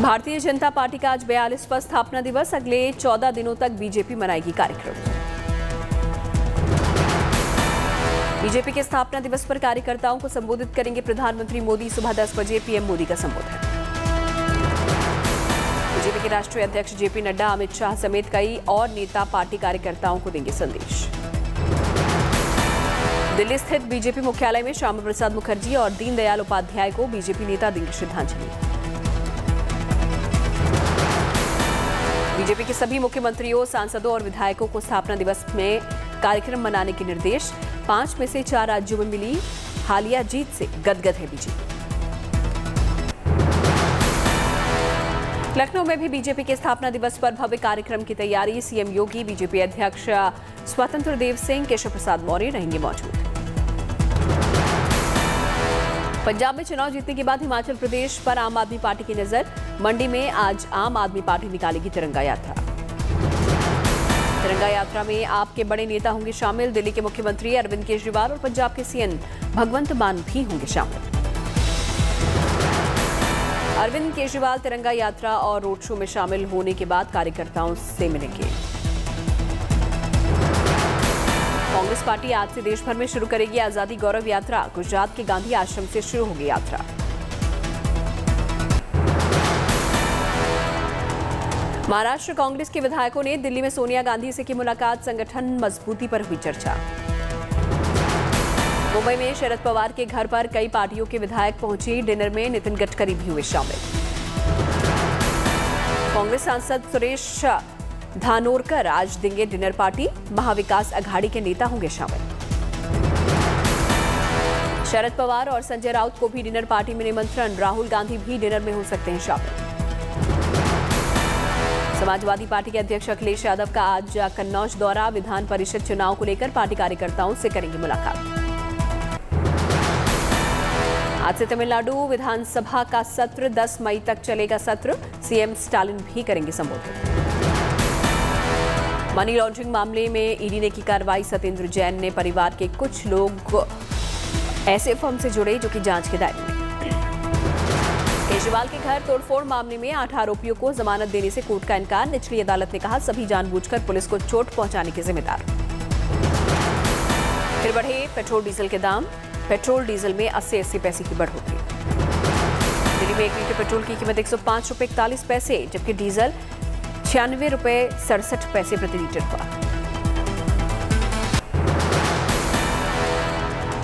Bharatiya Janata party का आज 42वां स्थापना दिवस। अगले 14 दिनों तक बीजेपी मनाएगी कार्यक्रम। बीजेपी के स्थापना दिवस पर कार्यकर्ताओं को संबोधित करेंगे प्रधानमंत्री मोदी। सुबह 10 बजे पीएम मोदी का संबोधन। बीजेपी के राष्ट्रीय अध्यक्ष जेपी नड्डा, अमित शाह समेत कई और नेता पार्टी कार्यकर्ताओं को देंगे संदेश। दिल्ली स्थित बीजेपी मुख्यालय में श्यामा प्रसाद मुखर्जी और दीनदयाल उपाध्याय को बीजेपी नेता देंगे श्रद्धांजलि। बीजेपी के सभी मुख्यमंत्रियों, सांसदों और विधायकों को स्थापना दिवस में कार्यक्रम मनाने के निर्देश। 5 में से 4 राज्यों में मिली हालिया जीत से गदगद है बीजेपी। लखनऊ में भी बीजेपी के स्थापना दिवस पर भव्य कार्यक्रम की तैयारी। सीएम योगी, बीजेपी अध्यक्ष स्वतंत्र देव सिंह, केशव प्रसाद मौर्य रहेंगे मौजूद। पंजाब में चुनाव जीतने के बाद हिमाचल प्रदेश पर आम आदमी पार्टी की नजर। मंडी में आज आम आदमी पार्टी निकालेगी तिरंगा यात्रा। तिरंगा यात्रा में आप के बड़े नेता होंगे शामिल। दिल्ली के मुख्यमंत्री अरविंद केजरीवाल और पंजाब के सीएम भगवंत मान भी होंगे शामिल। अरविंद केजरीवाल तिरंगा यात्रा और रोड शो में शामिल होने के बाद कार्यकर्ताओं से मिलेंगे। कांग्रेस पार्टी आज से देश भर में शुरू करेगी आजादी गौरव यात्रा। गुजरात के गांधी आश्रम से शुरू होगी यात्रा। महाराष्ट्र कांग्रेस के विधायकों ने दिल्ली में सोनिया गांधी से की मुलाकात। संगठन मजबूती पर हुई चर्चा। मुंबई में शरद पवार के घर पर कई पार्टियों के विधायक पहुंचे। डिनर में नितिन गडकरी भी हुए शामिल। कांग्रेस सांसद सुरेश धानोरकर आज देंगे डिनर पार्टी। महाविकास अघाड़ी के नेता होंगे शामिल। शरद पवार और संजय राउत को भी डिनर पार्टी में निमंत्रण। राहुल गांधी भी डिनर में हो सकते हैं शामिल। समाजवादी पार्टी के अध्यक्ष अखिलेश यादव का आज कन्नौज दौरा। विधान परिषद चुनाव को लेकर पार्टी कार्यकर्ताओं से करेंगे मुलाकात। आज से तमिलनाडु विधानसभा का सत्र। 10 मई तक चलेगा सत्र। सीएम स्टालिन भी करेंगे संबोधित। मनी लॉन्ड्रिंग मामले में ईडी ने की कार्रवाई। सत्येंद्र जैन ने परिवार के कुछ लोग ऐसे फर्म से जुड़े जो कि जांच के दायरे में। केजरीवाल के घर तोड़फोड़ मामले में 8 आरोपियों को जमानत देने से कोर्ट का इनकार। निचली अदालत ने कहा सभी जानबूझकर पुलिस को चोट पहुंचाने के जिम्मेदार। फिर बढ़े पेट्रोल डीजल के दाम। पेट्रोल डीजल में 80 पैसे की बढ़ोतरी। दिल्ली में 1 लीटर पेट्रोल की कीमत 105 रुपये 41 पैसे, जबकि डीजल 96 रुपये 67 पैसे प्रति लीटर हुआ।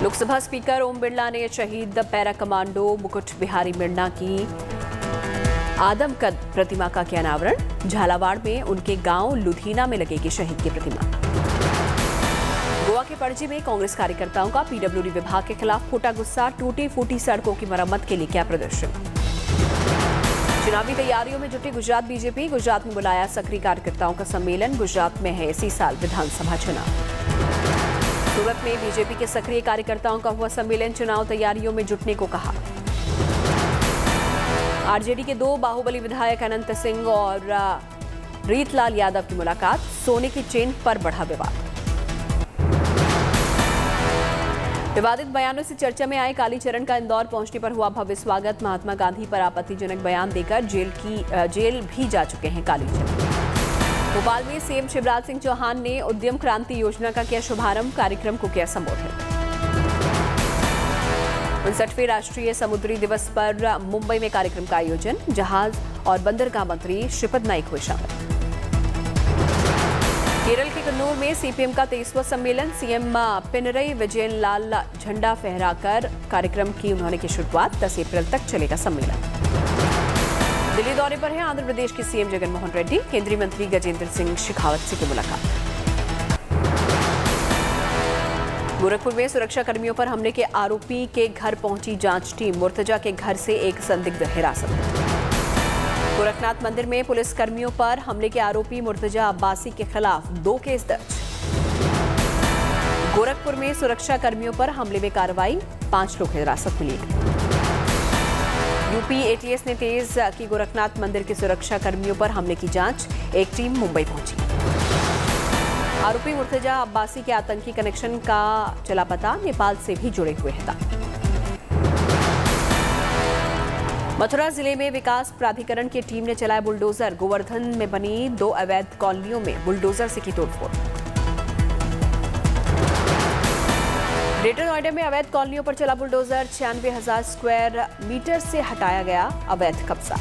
लोकसभा स्पीकर ओम बिरला ने शहीद पैरा कमांडो मुकुट बिहारी मीणा की आदमकद प्रतिमा का किया अनावरण। झालावाड़ में उनके गांव लुधिना में लगेगी शहीद की प्रतिमा। गोवा के पणजी में कांग्रेस कार्यकर्ताओं का पीडब्ल्यूडी विभाग के खिलाफ फूटा गुस्सा। टूटी फूटी सड़कों की मरम्मत के लिए किया प्रदर्शन। चुनावी तैयारियों में जुटी गुजरात बीजेपी। गुजरात में बुलाया सक्रिय कार्यकर्ताओं का सम्मेलन। गुजरात में है इसी साल विधानसभा चुनाव। सूरत में बीजेपी के सक्रिय कार्यकर्ताओं का हुआ सम्मेलन। चुनाव तैयारियों में जुटने को कहा। आरजेडी के 2 बाहुबली विधायक अनंत सिंह और रीतलाल यादव की मुलाकात। सोने की चेन पर बढ़ा विवाद। विवादित बयानों से चर्चा में आए कालीचरण का इंदौर पहुंचने पर हुआ भव्य स्वागत। महात्मा गांधी पर आपत्तिजनक बयान देकर जेल भी जा चुके हैं कालीचरण। भोपाल में सीएम शिवराज सिंह चौहान ने उद्यम क्रांति योजना का किया शुभारंभ। कार्यक्रम को किया संबोधित। 59वें राष्ट्रीय समुद्री दिवस पर मुंबई में कार्यक्रम का आयोजन। जहाज और बंदरगाह मंत्री श्रीपद नाइक हुए शामिल। केरल के कन्नूर में सीपीएम का 23वां सम्मेलन। सीएम पिनरई विजयन लाल झंडा फहराकर कार्यक्रम की उन्होंने की शुरुआत। 10 अप्रैल तक चलेगा सम्मेलन। दिल्ली दौरे पर है आंध्र प्रदेश के सीएम जगनमोहन रेड्डी। केंद्रीय मंत्री गजेंद्र सिंह शेखावत से की मुलाकात। गोरखपुर में सुरक्षा कर्मियों पर हमले के आरोपी के घर पहुंची जांच टीम। मुर्तजा के घर से एक संदिग्ध हिरासत। गोरखनाथ मंदिर में पुलिस कर्मियों पर हमले के आरोपी मुर्तजा अब्बासी के खिलाफ 2 केस दर्ज। गोरखपुर में सुरक्षा कर्मियों पर हमले में कार्रवाई। 5 लोग हिरासत में लिए। यूपी एटीएस ने तेज की गोरखनाथ मंदिर के सुरक्षा कर्मियों पर हमले की जांच। एक टीम मुंबई पहुंची। आरोपी मुर्तजा अब्बासी के आतंकी कनेक्शन का चला पता। नेपाल से भी जुड़े हुए हैं। मथुरा जिले में विकास प्राधिकरण की टीम ने चलाया बुलडोजर। गोवर्धन में बनी 2 अवैध कॉलोनियों में बुलडोजर से की तोड़फोड़। ग्रेटर नोएडा में अवैध कॉलोनियों पर चला बुलडोजर। 96,000 स्क्वायर मीटर से हटाया गया अवैध कब्जा।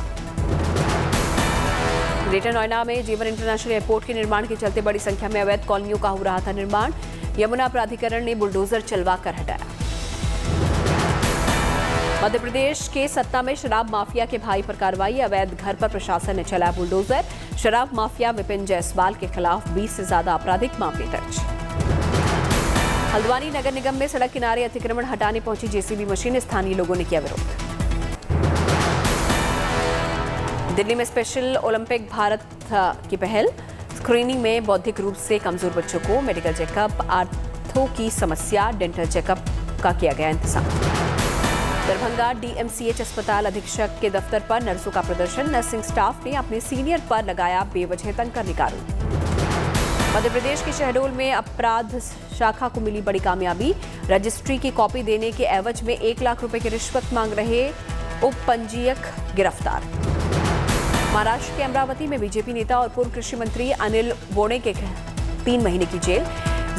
ग्रेटर नोएडा में जीवन इंटरनेशनल एयरपोर्ट के निर्माण के चलते बड़ी संख्या में अवैध कॉलोनियों का हो रहा था निर्माण। यमुना प्राधिकरण ने बुलडोजर चलवाकर हटाया। मध्य प्रदेश के सत्ता में शराब माफिया के भाई पर कार्रवाई। अवैध घर पर प्रशासन ने चलाया बुलडोजर। शराब माफिया विपिन जायसवाल के खिलाफ 20 से ज्यादा आपराधिक मामले दर्ज। हल्द्वानी नगर निगम में सड़क किनारे अतिक्रमण हटाने पहुंची जेसीबी मशीन। स्थानीय लोगों ने किया विरोध। दिल्ली में स्पेशल ओलंपिक भारत की पहल। स्क्रीनिंग में बौद्धिक रूप से कमजोर बच्चों को मेडिकल चेकअप, आंखों की समस्या, डेंटल चेकअप का किया गया इंतजाम। दरभंगा डीएमसीएच अस्पताल अधीक्षक के दफ्तर पर नर्सों का प्रदर्शन। नर्सिंग स्टाफ ने अपने सीनियर पर लगाया बेवजह तंग करने का आरोप। मध्य प्रदेश के शहडोल में अपराध शाखा को मिली बड़ी कामयाबी। रजिस्ट्री की कॉपी देने के एवज में 1 लाख रुपए की रिश्वत मांग रहे उप पंजीयक गिरफ्तार। महाराष्ट्र के अमरावती में बीजेपी नेता और पूर्व कृषि मंत्री अनिल बोंडे के 3 महीने की जेल।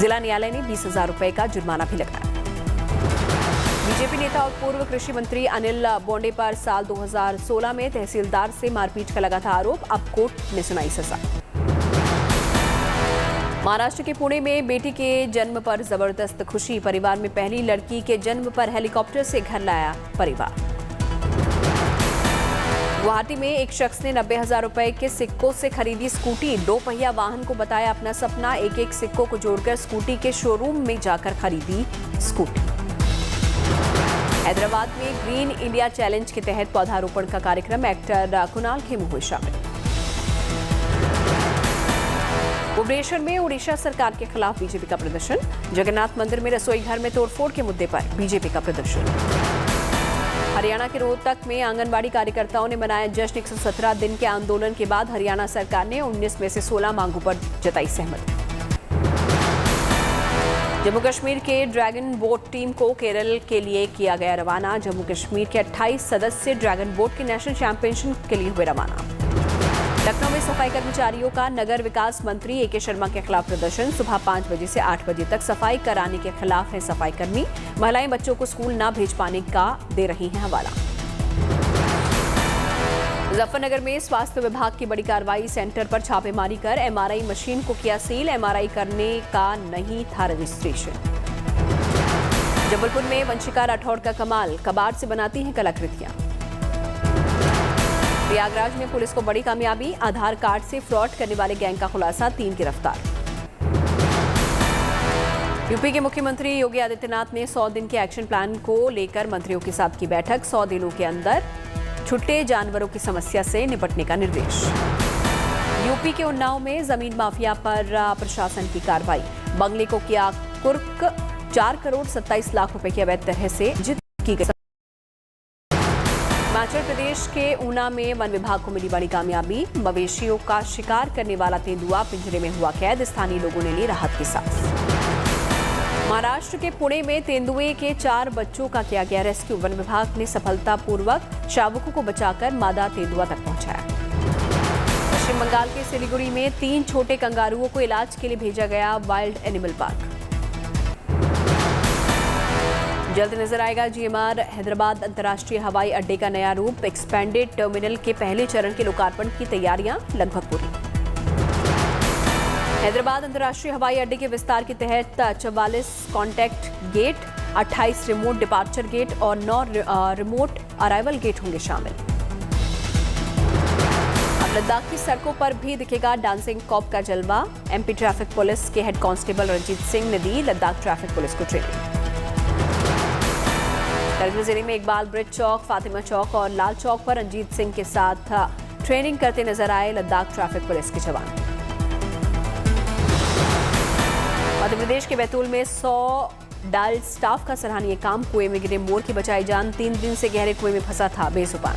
जिला न्यायालय ने 20,000 रुपए का जुर्माना भी लगाया। बीजेपी नेता और पूर्व कृषि मंत्री अनिल बोंडे पर साल 2016 में तहसीलदार से मारपीट का लगा था आरोप। अब कोर्ट ने सुनाई सजा। महाराष्ट्र के पुणे में बेटी के जन्म पर जबरदस्त खुशी। परिवार में पहली लड़की के जन्म पर हेलीकॉप्टर से घर लाया परिवार। गुवाहाटी में एक शख्स ने 90,000 रुपए के सिक्कों से खरीदी स्कूटी। 2 पहिया वाहन को बताया अपना सपना। एक सिक्कों को जोड़कर स्कूटी के शोरूम में जाकर खरीदी स्कूटी। हैदराबाद में ग्रीन इंडिया चैलेंज के तहत पौधारोपण का कार्यक्रम। एक्टर कुणाल खेमू हुए शामिल। भुवनेश्वर में उड़ीसा सरकार के खिलाफ बीजेपी का प्रदर्शन। जगन्नाथ मंदिर में रसोई घर में तोड़फोड़ के मुद्दे पर बीजेपी का प्रदर्शन। हरियाणा के रोहतक में आंगनबाड़ी कार्यकर्ताओं ने मनाया जश्न। 117 दिन के आंदोलन के बाद हरियाणा सरकार ने 19 में से 16 मांगों पर जताई सहमति। जम्मू कश्मीर के ड्रैगन बोट टीम को केरल के लिए किया गया रवाना। जम्मू कश्मीर के 28 सदस्य ड्रैगन बोट के नेशनल चैंपियनशिप के लिए हुए रवाना। लखनऊ में सफाई कर्मचारियों का नगर विकास मंत्री एके शर्मा के खिलाफ प्रदर्शन। सुबह 5 बजे से 8 बजे तक सफाई कराने के खिलाफ है सफाई कर्मी। महिलाएं बच्चों को स्कूल न भेज पाने का दे रही हैं हवाला। मुजफ्फरनगर में स्वास्थ्य विभाग की बड़ी कार्रवाई। सेंटर पर छापेमारी कर एमआरआई मशीन को किया सील। एमआरआई करने का नहीं था रजिस्ट्रेशन। जबलपुर में वंशिका राठौड़ का कमाल। कबाड़ से बनाती हैं कलाकृतियां। प्रयागराज में पुलिस को बड़ी कामयाबी। आधार कार्ड से फ्रॉड करने वाले गैंग का खुलासा। 3 गिरफ्तार। यूपी के मुख्यमंत्री योगी आदित्यनाथ ने 100 दिन के एक्शन प्लान को लेकर मंत्रियों के साथ की बैठक। 100 दिनों के अंदर छुट्टे जानवरों की समस्या से निपटने का निर्देश। यूपी के उन्नाव में जमीन माफिया पर प्रशासन की कार्रवाई। बंगले को किया कुर्क। 4 करोड़ 27 लाख रुपए की अवैध तरह से जित की गई। हिमाचल प्रदेश के ऊना में वन विभाग को मिली बड़ी कामयाबी। मवेशियों का शिकार करने वाला तेंदुआ पिंजरे में हुआ कैद। स्थानीय लोगों ने ली राहत की सांस। महाराष्ट्र के पुणे में तेंदुए के 4 बच्चों का किया गया रेस्क्यू। वन विभाग ने सफलतापूर्वक शावकों को बचाकर मादा तेंदुआ तक पहुंचाया। पश्चिम बंगाल के सिलीगुड़ी में 3 छोटे कंगारुओं को इलाज के लिए भेजा गया वाइल्ड एनिमल पार्क। जल्द नजर आएगा जीएमआर हैदराबाद अंतर्राष्ट्रीय हवाई अड्डे का नया रूप। एक्सपेंडेड टर्मिनल के पहले चरण के लोकार्पण की तैयारियां लगभग पूरी। हैदराबाद अंतर्राष्ट्रीय हवाई अड्डे के विस्तार के तहत 44 contact gate, 28 remote departure gate और 9 रिमोट अराइवल गेट होंगे शामिल। अब लद्दाख की सड़कों पर भी दिखेगा डांसिंग कॉप का जलवा। एमपी ट्रैफिक पुलिस के हेड कांस्टेबल रंजीत सिंह ने दी लद्दाख ट्रैफिक पुलिस को ट्रेनिंग। करगिल जिले में इकबाल ब्रिज चौक, फातिमा चौक और लाल चौक पर रंजीत सिंह के साथ ट्रेनिंग करते नजर आए लद्दाख ट्रैफिक पुलिस के जवान। मध्य प्रदेश के बैतूल में 100 डायल स्टाफ का सराहनीय काम। कुएं में गिरे मोर की बचाई जान। 3 दिन से गहरे कुएं में फंसा था बेजुबान।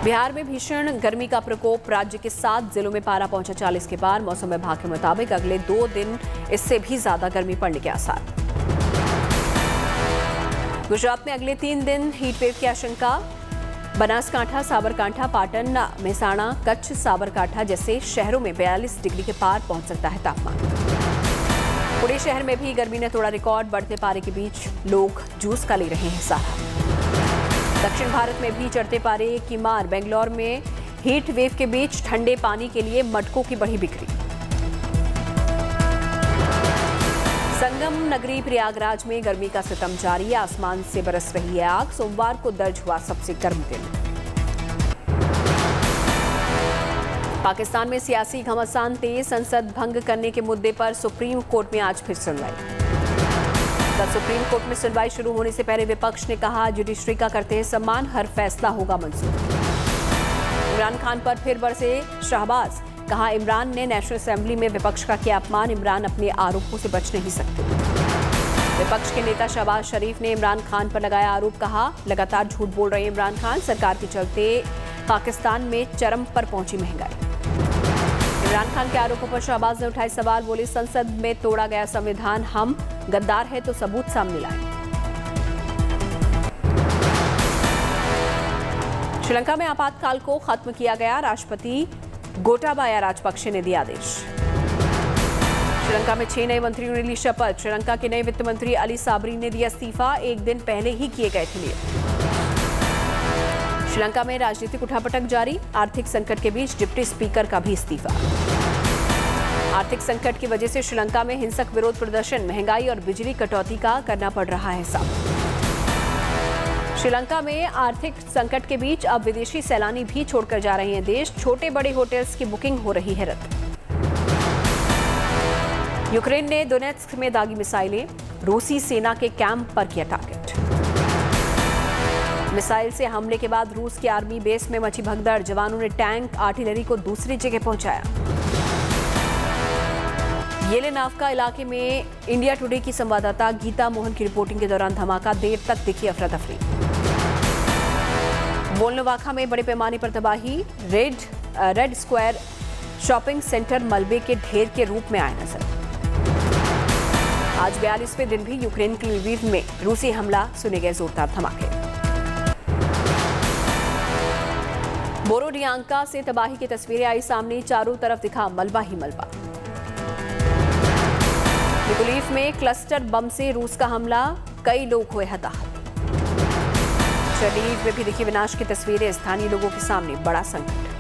बिहार में भीषण गर्मी का प्रकोप। राज्य के 7 जिलों में पारा पहुंचा 40 के पार। मौसम विभाग के मुताबिक अगले 2 दिन इससे भी ज्यादा गर्मी पड़ने के आसार। गुजरात में अगले 3 दिन हीटवेव की आशंका। बनासकांठा, साबरकांठा, पाटन, मेहसाणा, कच्छ, साबरकांठा जैसे शहरों में 42 डिग्री के पार पहुंच सकता है तापमान। पुणे शहर में भी गर्मी ने तोड़ा रिकॉर्ड। बढ़ते पारे के बीच लोग जूस का ले रहे हैं सहारा। दक्षिण भारत में भी चढ़ते पारे की मार। बेंगलोर में हीट वेव के बीच ठंडे पानी के लिए मटकों की बढ़ी बिक्री। संगम नगरी प्रयागराज में गर्मी का सितम जारी। आसमान से बरस रही है आग। सोमवार को दर्ज हुआ सबसे गर्म दिन। पाकिस्तान में सियासी घमासान तेज। संसद भंग करने के मुद्दे पर सुप्रीम कोर्ट में आज फिर सुनवाई। कल सुप्रीम कोर्ट में सुनवाई शुरू होने से पहले विपक्ष ने कहा, जुडिशरी का करते हैं सम्मान, हर फैसला होगा मंजूर। इमरान खान पर फिर बरसे शहबाज। कहा, इमरान ने नेशनल असेंबली में विपक्ष का किया अपमान। इमरान अपने आरोपों से बच नहीं सकते। विपक्ष के नेता शहबाज शरीफ ने इमरान खान पर लगाया आरोप। कहा, लगातार झूठ बोल रहे हैं इमरान खान। सरकार के चलते पाकिस्तान में चरम पर पहुंची महंगाई। इमरान खान के आरोपों पर शहबाज ने उठाए सवाल। बोले, संसद में तोड़ा गया संविधान। हम गद्दार है तो सबूत सामने लाएं। श्रीलंका में आपातकाल को खत्म किया गया। राष्ट्रपति गोटाबाया राजपक्षे ने दिया आदेश। श्रीलंका में 6 नए मंत्रियों ने ली शपथ। श्रीलंका के नए वित्त मंत्री अली साबरी ने दिया इस्तीफा। एक दिन पहले ही किए गए थे नियुक्त। श्रीलंका में राजनीतिक उठापटक जारी। आर्थिक संकट के बीच डिप्टी स्पीकर का भी इस्तीफा। आर्थिक संकट की वजह से श्रीलंका में हिंसक विरोध प्रदर्शन। महंगाई और बिजली कटौती का करना पड़ रहा है सामना। श्रीलंका में आर्थिक संकट के बीच अब विदेशी सैलानी भी छोड़कर जा रहे हैं देश। छोटे बड़े होटल्स की बुकिंग हो रही है रद्द। यूक्रेन ने डोनेट्स्क में दागी मिसाइलें। रूसी सेना के कैंप पर किया टारगेट। मिसाइल से हमले के बाद रूस की आर्मी बेस में मची भगदड़। जवानों ने टैंक, आर्टिलरी को दूसरी जगह पहुंचाया। येलेनावका इलाके में इंडिया टुडे की संवाददाता गीता मोहन की रिपोर्टिंग के दौरान धमाका। देर तक दिखी अफरा तफरी। वोल्नोवाखा में बड़े पैमाने पर तबाही। रेड स्क्वायर शॉपिंग सेंटर मलबे के ढेर के रूप में आए नजर। आज 42वें दिन भी यूक्रेन के लवीव में रूसी हमला। सुने गए जोरदार धमाके। बोरोडियांका से तबाही की तस्वीरें आई सामने। चारों तरफ दिखा मलबा ही मलबा। निकोलीव में क्लस्टर बम से रूस का हमला। कई लोग हुए हताहत। शरीफ में भी दिखी विनाश की तस्वीरें। स्थानीय लोगों के सामने बड़ा संकट।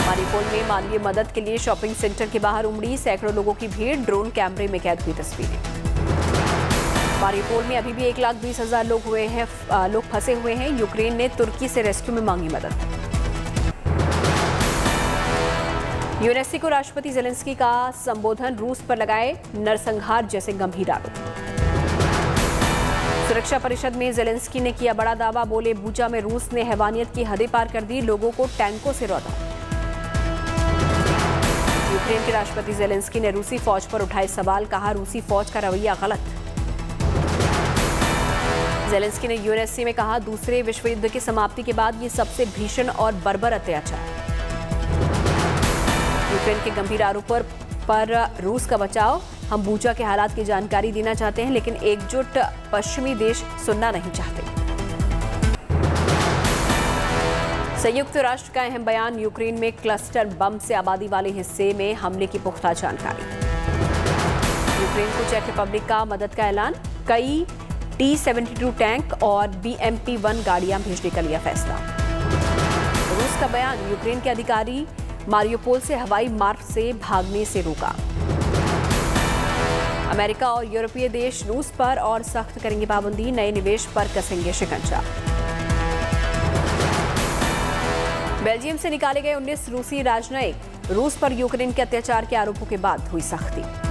मारिउपोल में मानवीय मदद के लिए शॉपिंग सेंटर के बाहर उमड़ी सैकड़ों लोगों की भीड़। ड्रोन कैमरे में कैद हुई तस्वीरें। मारिउपोल में अभी भी 1,20,000 लोग फंसे हुए हैं। यूक्रेन ने तुर्की से रेस्क्यू में मांगी मदद। यूएनएससी को राष्ट्रपति जेलेंस्की का संबोधन। रूस पर लगाए नरसंहार जैसे गंभीर आरोप। सुरक्षा परिषद में जेलेंस्की ने किया बड़ा दावा। बोले, बूचा में रूस ने हैवानियत की हदें पार कर दी। लोगों को टैंकों से रौंदा। यूक्रेन के राष्ट्रपति जेलेंस्की ने रूसी फौज पर उठाए सवाल। कहा, रूसी फौज का रवैया गलत। जेलेंस्की ने यूएनएससी में कहा, दूसरे विश्व युद्ध की समाप्ति के बाद ये सबसे भीषण और बर्बर अत्याचार। यूक्रेन के गंभीर आरोपों पर रूस का बचाव। हम बूचा के हालात की जानकारी देना चाहते हैं, लेकिन एकजुट पश्चिमी देश सुनना नहीं चाहते। संयुक्त राष्ट्र का अहम बयान। यूक्रेन में क्लस्टर बम से आबादी वाले हिस्से में हमले की पुख्ता जानकारी। यूक्रेन को चेक रिपब्लिक का मदद का ऐलान। कई T-72 टैंक और BMP-1 गाड़ियां भेजने का लिया फैसला। रूस का बयान। यूक्रेन के अधिकारी मारिउपोल से हवाई मार्ग से भागने से रोका। अमेरिका और यूरोपीय देश रूस पर और सख्त करेंगे पाबंदी। नए निवेश पर कसेंगे शिकंजा। बेल्जियम से निकाले गए 19 रूसी राजनयिक। रूस पर यूक्रेन के अत्याचार के आरोपों के बाद हुई सख्ती।